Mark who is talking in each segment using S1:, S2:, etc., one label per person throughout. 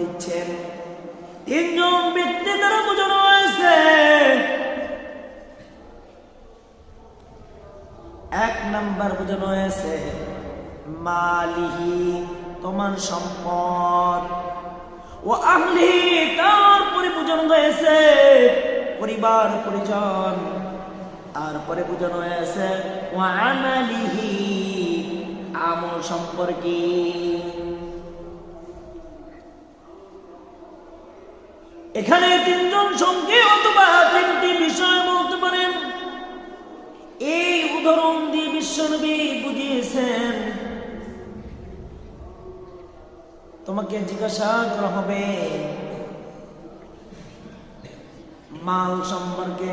S1: দিচ্ছেন। তিনজন ব্যক্তি দ্বারা বোঝানো হয়েছে। এক নাম্বার বোঝানো হয়েছে মালিহি, তোমার সম্পদ, ও আহলিহি, তারপরে বোঝানো হয়েছে পরিবার পরিজন, তারপরে বোঝানো হয়েছে ও আমালিহি, আমল সম্পর্কে। এখানে তিনজন সঙ্গে অথবা তিনটি বিষয় বলতে পারেন। এই উদাহরণ দিয়ে বিশ্বনবী বুঝিয়েছেন, তোমাকে জিজ্ঞাসা করা হবে মাল সম্পর্কে।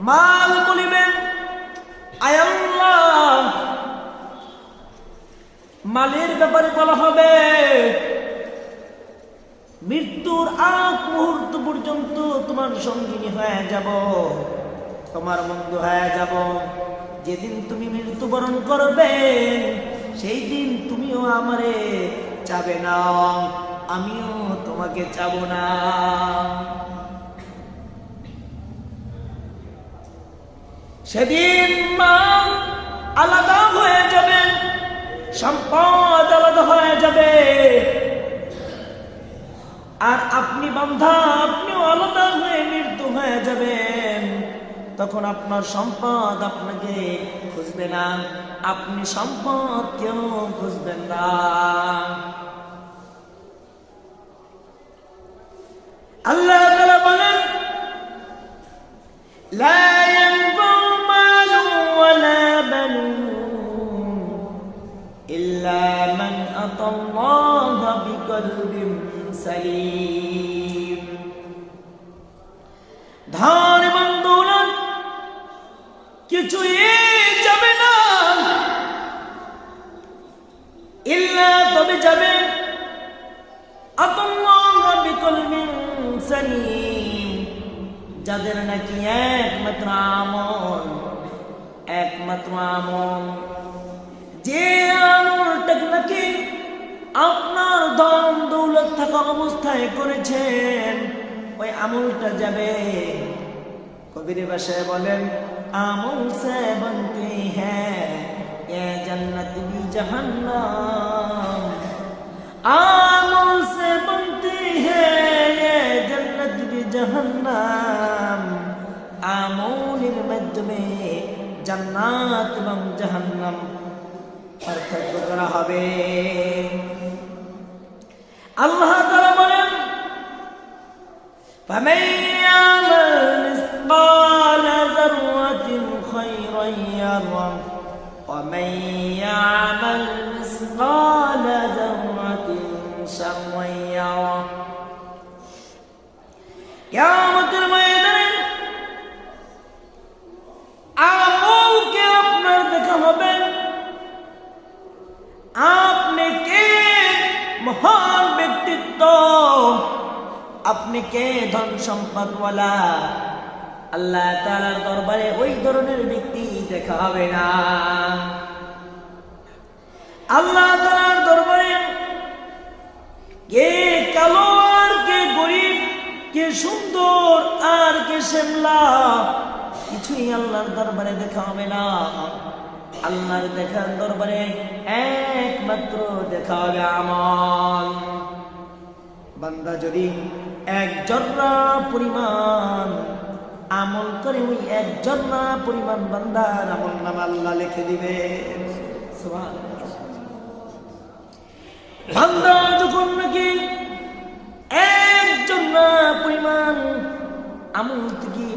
S1: মাল বলিবেন আয় আল্লাহ, মালের ব্যাপারে বলা হবে মৃত্যুর আগ মুহূর্ত পর্যন্ত তোমার সঙ্গিনী হয়ে যাব, তোমার বন্ধু হয়ে যাব। যেদিন তুমি মৃত্যুবরণ করবে সেই দিন তুমিও আমারে চাবে না, আমিও তোমাকে চাব না। সেদিন মাল আলাদা হয়ে যাবে, সম্পদ আলাদা হয়ে যাবে, আর আপনি বান্ধা, আপনিও আলাদা হয়ে মৃত্যু হয়ে যাবেন। তখন আপনার সম্পদ আপনাকে খুঁজবে না, আপনি সম্পদ কেউ খুঁজবেন না। আল্লাহ তাআলা বলেন লা ইয়ানফাউ মালুন ওয়ালা বানুন ইল্লা মান আতাল্লাহা বিকলবিন সালিম। ধন এবং দৌলত কিছুই যাবে না, ইল্লা তবে যাবে আতাল্লাহা বিকলবিন সালিম, যাদের নাকি একমাত্র আমল, যে আমলটা নাকি আপনার ধন দৌলত থাকা অবস্থায় করেছেন, ওই আমলটা যাবে। কবির ভাষায় বলেন আমল সে বনতে হ্যাঁ এ জন্নত ভি জাহান্নাম, আমল সে বনতে হ্যাঁ এ জন্নত ভি জাহান্নাম। আমলের মাধ্যমে জান্নাত এবং জাহান্নাম পার্থক্য করা হবে। আল্লাহ তাআলা বলেন ফামান ইয়ামাল মিসকালা যাররাতিন খায়রান ইয়ারা ওয়া মান ইয়ামাল মিসকালা যাররাতিন শাররান ইয়ারা। কিয়ামতের ময়দানে আমলকে আপনার দেখা হবে, আপনি কে মহান ব্যক্তিত্ব, আপনি কে ধন সম্পদওয়ালা, আল্লাহ তাআলার দরবারে ওই ধরনের ব্যক্তি দেখা হবে না। আল্লাহ তাআলার দরবারে কে কালো আর কে গরিব, কে সুন্দর আর কে শ্যামলা, কিছুই আল্লাহর দরবারে দেখা হবে না। আল্লাহর দেখার দরবারে একমাত্র দেখা হবে আমল। বান্দা যদি এক জর্রা পরিমাণ আমল করে, ওই এক জর্রা পরিমাণ বান্দার আমল নামা আল্লাহ লিখে দিবে। সুবহানাল্লাহ। বান্দা যখন নাকি এক জর্রা পরিমাণ আমল থেকে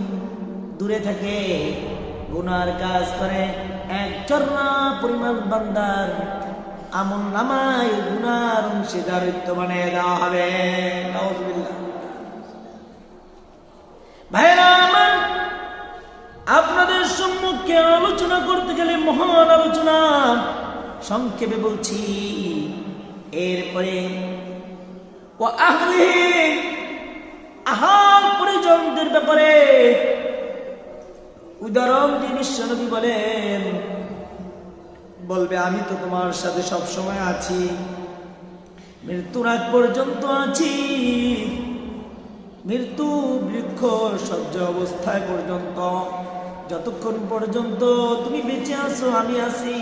S1: দূরে থাকে, গুনার কাজ করে, এক জর্রা পরিমাণ বান্দার আমল নামায় গুনার অংশীদারিত্ব বানিয়ে দেওয়া হবে। নাউযুবিল্লাহ। ভাইরা আমার, আপনাদের সম্মুখে আলোচনা করতে গেলে মহান আলোচনা, সংক্ষেপে বলছি। এরপরে ও আহলিহি, আহাল পরিজনদের ব্যাপারে উদাহরণ দিয়ে বিশ্বনবী বলবে আমি তো তোমার সাথে সব সময় আছি, মৃত্যুর আগ পর্যন্ত আছি, মৃত্যু বৃক্ষ সহ্য অবস্থায় পর্যন্ত, যতক্ষণ পর্যন্ত তুমি বেঁচে আছো আমি আছি।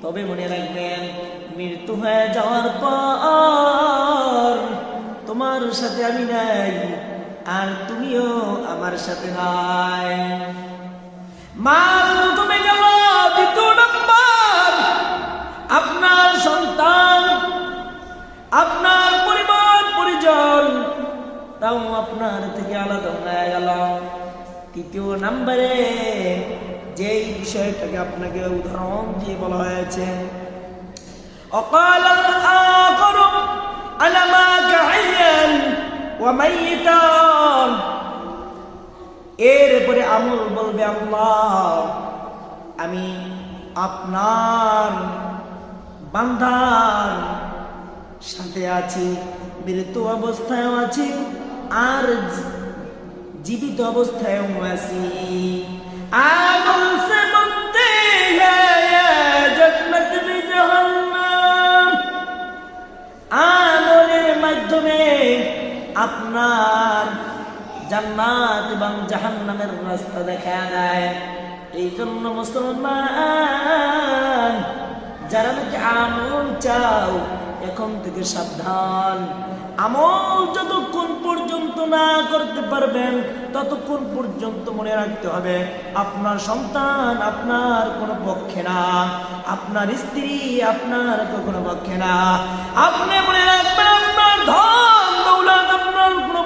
S1: তবে মনে রাখবেন, মৃত্যু হয়ে যাওয়ার পর তোমার সাথে আমি নাই, আর তুমিও আমার সাথে নাই। মাল প্রথমে গেল, দ্বিতীয় নম্বর আপনার সন্তান, আপনার পরিবার পরিজন, তাও আপনার থেকে আলাদা হয়ে গেল। তৃতীয় নম্বরে যেই বিষয়টাকে আপনাকে উদাহরণ দিয়ে বলা হয়েছে, وقال الآخر أنا معك حيا وميتا, এরপরে আমল বলবে আল্লাহ আমি আপনার বান্দার সাথে আছি, মৃত্যু অবস্থায়ও আছি আর জীবিত অবস্থায়ও আছি। আমল সে বলতে হ্যায় জান্নাত মে জাহান্নাম, আমলের মাধ্যমে আপনার জান্নাত এবং জাহান্নামের রাস্তা দেখা দেয়। এই জন্য মুসলমান যারা নাকি আমল চাও, এখন থেকে সাবধান। আমল যতক্ষণ পর্যন্ত না করতে পারবেন ততক্ষণ পর্যন্ত মনে রাখতে হবে আপনার সন্তান আপনার কোনো পক্ষে না, আপনার স্ত্রী আপনার কোনো পক্ষে না। আপনি মনে রাখবেন আপনার ধন দৌলত আপনার কোনো